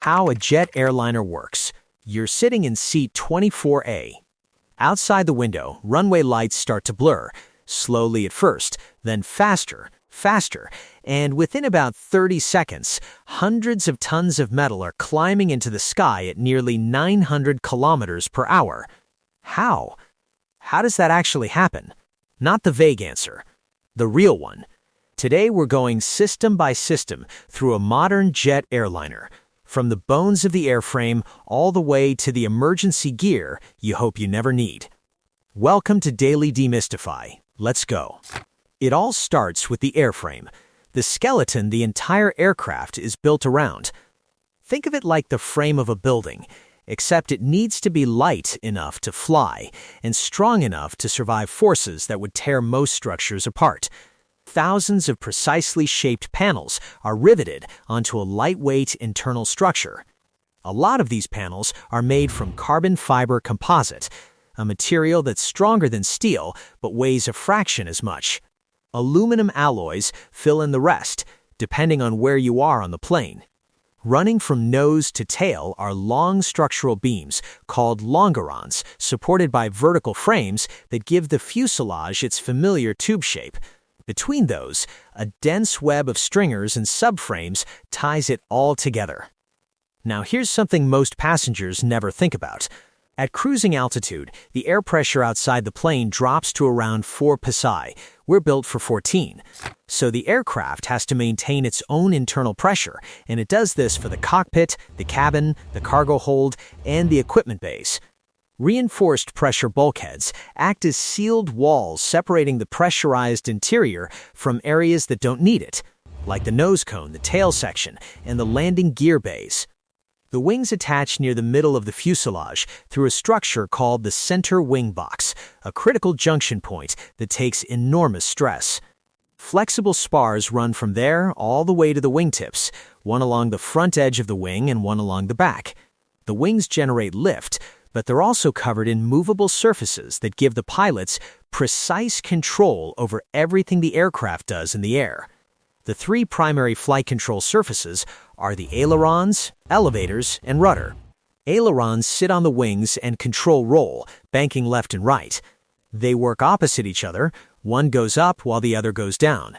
How a jet airliner works. You're sitting in seat 24A. Outside the window, runway lights start to blur, slowly at first, then faster, and within about 30 seconds, hundreds of tons of metal are climbing into the sky at nearly 900 kilometers per hour. How? How does that actually happen? Not the vague answer, the real one. Today we're going system by system through a modern jet airliner, from the bones of the airframe all the way to the emergency gear you hope you never need. Welcome to Daily Demystify. Let's go. It all starts with the airframe, the skeleton the entire aircraft is built around. Think of it like the frame of a building, except it needs to be light enough to fly and strong enough to survive forces that would tear most structures apart. Thousands of precisely shaped panels are riveted onto a lightweight internal structure. A lot of these panels are made from carbon fiber composite, a material that's stronger than steel but weighs a fraction as much. Aluminum alloys fill in the rest, depending on where you are on the plane. Running from nose to tail are long structural beams called longerons, supported by vertical frames that give the fuselage its familiar tube shape. Between those, a dense web of stringers and subframes ties it all together. Now here's something most passengers never think about. At cruising altitude, the air pressure outside the plane drops to around 4 psi. We're built for 14. So the aircraft has to maintain its own internal pressure, and it does this for the cockpit, the cabin, the cargo hold, and the equipment bays. Reinforced pressure bulkheads act as sealed walls separating the pressurized interior from areas that don't need it, like the nose cone, the tail section, and the landing gear bays. The wings attach near the middle of the fuselage through a structure called the center wing box, a critical junction point that takes enormous stress. Flexible spars run from there all the way to the wingtips, one along the front edge of the wing and one along the back. The wings generate lift, but they're also covered in movable surfaces that give the pilots precise control over everything the aircraft does in the air. The three primary flight control surfaces are the ailerons, elevators, and rudder. Ailerons sit on the wings and control roll, banking left and right. They work opposite each other. One goes up while the other goes down.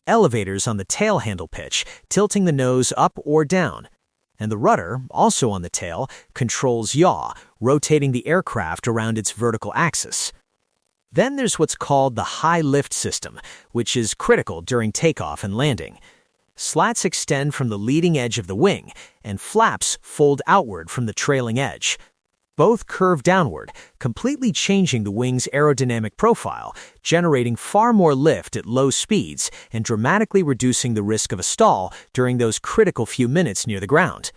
Elevators on the tail handle pitch, tilting the nose up or down. And the rudder, also on the tail, controls yaw, rotating the aircraft around its vertical axis. Then there's what's called the high lift system, which is critical during takeoff and landing. Slats extend from the leading edge of the wing, and flaps fold outward from the trailing edge. Both curve downward, completely changing the wing's aerodynamic profile, generating far more lift at low speeds and dramatically reducing the risk of a stall during those critical few minutes near the ground.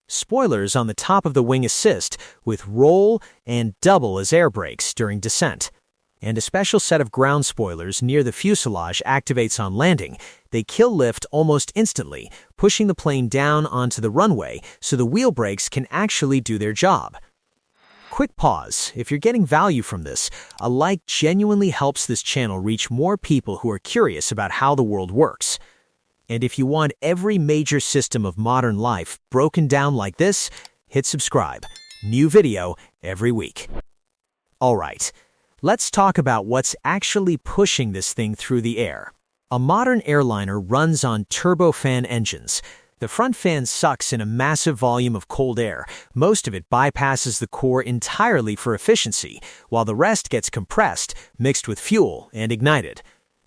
Spoilers on the top of the wing assist with roll and double as air brakes during descent. And a special set of ground spoilers near the fuselage activates on landing. They kill lift almost instantly, pushing the plane down onto the runway so the wheel brakes can actually do their job. Quick pause. If you're getting value from this, a like genuinely helps this channel reach more people who are curious about how the world works. And if you want every major system of modern life broken down like this, hit subscribe. New video every week. All right, let's talk about what's actually pushing this thing through the air. A modern airliner runs on turbofan engines. The front fan sucks in a massive volume of cold air. Most of it bypasses the core entirely for efficiency, while the rest gets compressed, mixed with fuel, and ignited.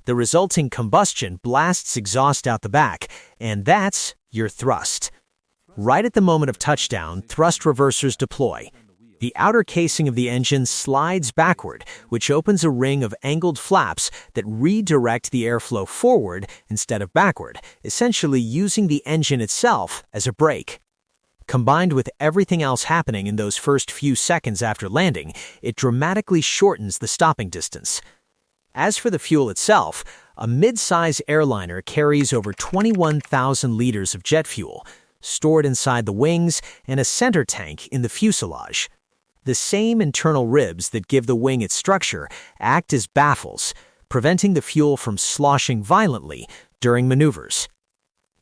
The resulting combustion blasts exhaust out the back, and that's your thrust. Right at the moment of touchdown, thrust reversers deploy. The outer casing of the engine slides backward, which opens a ring of angled flaps that redirect the airflow forward instead of backward, essentially using the engine itself as a brake. Combined with everything else happening in those first few seconds after landing, it dramatically shortens the stopping distance. As for the fuel itself, a mid-size airliner carries over 21,000 liters of jet fuel, stored inside the wings and a center tank in the fuselage. The same internal ribs that give the wing its structure act as baffles, preventing the fuel from sloshing violently during maneuvers.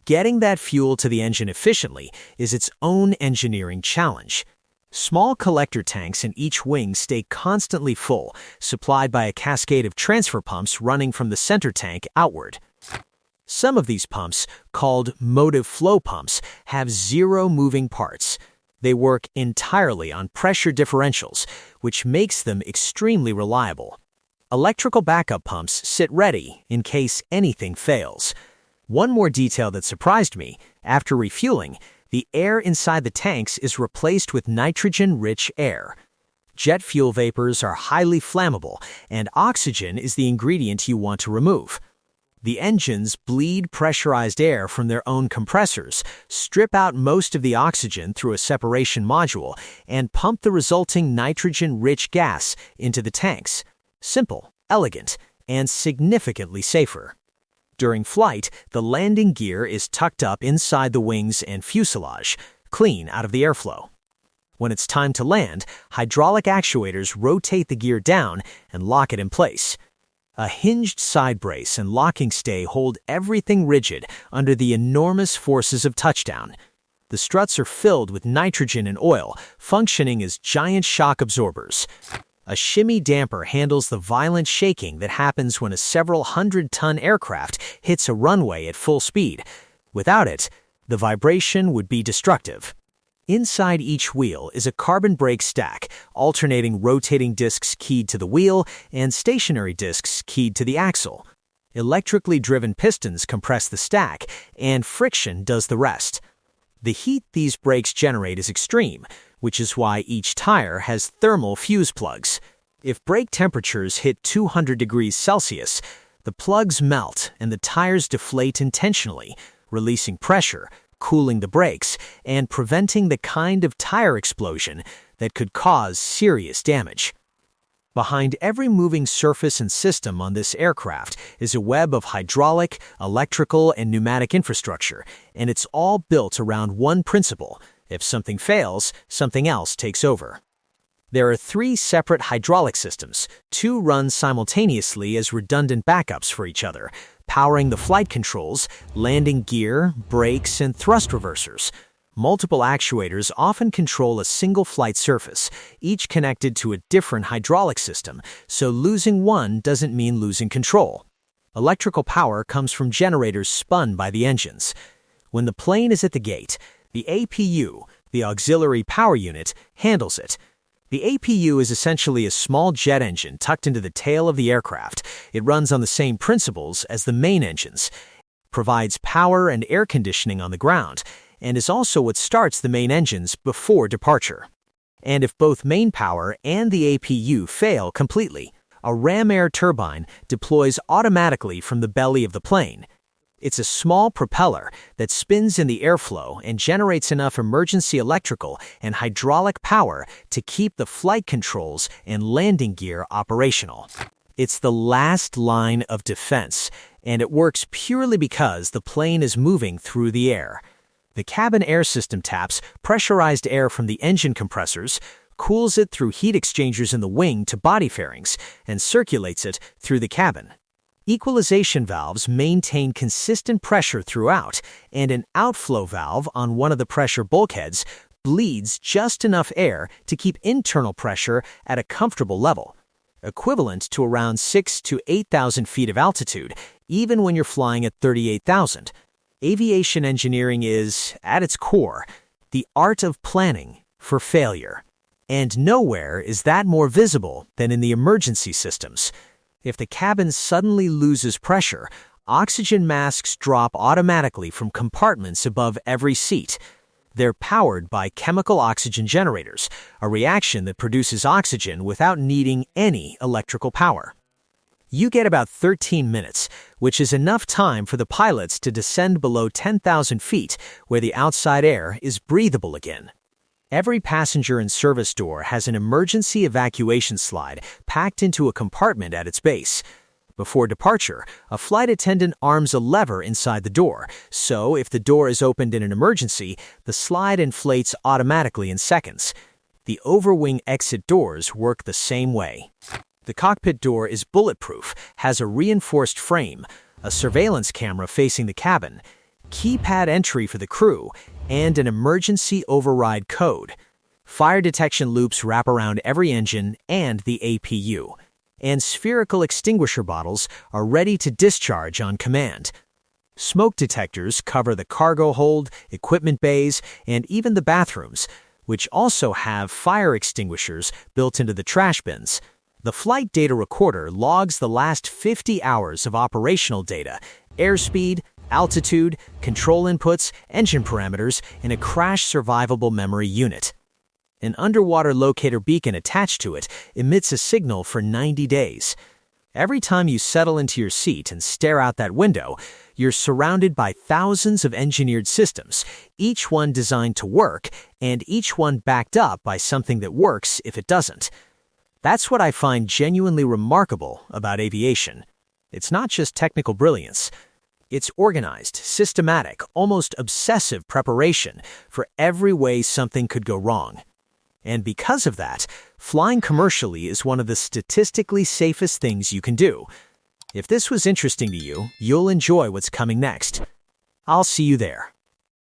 Getting that fuel to the engine efficiently is its own engineering challenge. Small collector tanks in each wing stay constantly full, supplied by a cascade of transfer pumps running from the center tank outward. Some of these pumps, called motive flow pumps, have zero moving parts. They work entirely on pressure differentials, which makes them extremely reliable. Electrical backup pumps sit ready in case anything fails. One more detail that surprised me: after refueling, the air inside the tanks is replaced with nitrogen-rich air. Jet fuel vapors are highly flammable, and oxygen is the ingredient you want to remove. The engines bleed pressurized air from their own compressors, strip out most of the oxygen through a separation module, and pump the resulting nitrogen-rich gas into the tanks. Simple, elegant, and significantly safer. During flight, the landing gear is tucked up inside the wings and fuselage, clean out of the airflow. When it's time to land, hydraulic actuators rotate the gear down and lock it in place. A hinged side brace and locking stay hold everything rigid under the enormous forces of touchdown. The struts are filled with nitrogen and oil, functioning as giant shock absorbers. A shimmy damper handles the violent shaking that happens when a several hundred-ton aircraft hits a runway at full speed. Without it, the vibration would be destructive. Inside each wheel is a carbon brake stack, alternating rotating discs keyed to the wheel and stationary discs keyed to the axle. Electrically driven pistons compress the stack, and friction does the rest. The heat these brakes generate is extreme, which is why each tire has thermal fuse plugs. If brake temperatures hit 200 degrees Celsius, the plugs melt and the tires deflate intentionally, releasing pressure, cooling the brakes, and preventing the kind of tire explosion that could cause serious damage. Behind every moving surface and system on this aircraft is a web of hydraulic, electrical, and pneumatic infrastructure, and it's all built around one principle: if something fails, something else takes over. There are 3 separate hydraulic systems, 2 run simultaneously as redundant backups for each other, powering the flight controls, landing gear, brakes, and thrust reversers. Multiple actuators often control a single flight surface, each connected to a different hydraulic system, so losing one doesn't mean losing control. Electrical power comes from generators spun by the engines. When the plane is at the gate, the APU, the auxiliary power unit, handles it. The APU is essentially a small jet engine tucked into the tail of the aircraft. It runs on the same principles as the main engines, provides power and air conditioning on the ground, and is also what starts the main engines before departure. And if both main power and the APU fail completely, a ram air turbine deploys automatically from the belly of the plane. It's a small propeller that spins in the airflow and generates enough emergency electrical and hydraulic power to keep the flight controls and landing gear operational. It's the last line of defense, and it works purely because the plane is moving through the air. The cabin air system taps pressurized air from the engine compressors, cools it through heat exchangers in the wing to body fairings, and circulates it through the cabin. Equalization valves maintain consistent pressure throughout, and an outflow valve on one of the pressure bulkheads bleeds just enough air to keep internal pressure at a comfortable level, equivalent to around 6,000 to 8,000 feet of altitude, even when you're flying at 38,000. Aviation engineering is, at its core, the art of planning for failure. And nowhere is that more visible than in the emergency systems. If the cabin suddenly loses pressure, oxygen masks drop automatically from compartments above every seat. They're powered by chemical oxygen generators, a reaction that produces oxygen without needing any electrical power. You get about 13 minutes, which is enough time for the pilots to descend below 10,000 feet, where the outside air is breathable again. Every passenger and service door has an emergency evacuation slide packed into a compartment at its base. Before departure, a flight attendant arms a lever inside the door, so if the door is opened in an emergency, the slide inflates automatically in seconds. The overwing exit doors work the same way. The cockpit door is bulletproof, has a reinforced frame, a surveillance camera facing the cabin. keypad entry for the crew, and an emergency override code. Fire detection loops wrap around every engine and the APU, and spherical extinguisher bottles are ready to discharge on command. Smoke detectors cover the cargo hold, equipment bays, and even the bathrooms, which also have fire extinguishers built into the trash bins. The flight data recorder logs the last 50 hours of operational data, airspeed, altitude, control inputs, engine parameters, and a crash survivable memory unit. An underwater locator beacon attached to it emits a signal for 90 days. Every time you settle into your seat and stare out that window, you're surrounded by thousands of engineered systems, each one designed to work, and each one backed up by something that works if it doesn't. That's what I find genuinely remarkable about aviation. It's not just technical brilliance. It's organized, systematic, almost obsessive preparation for every way something could go wrong. And because of that, flying commercially is one of the statistically safest things you can do. If this was interesting to you, you'll enjoy what's coming next. I'll see you there.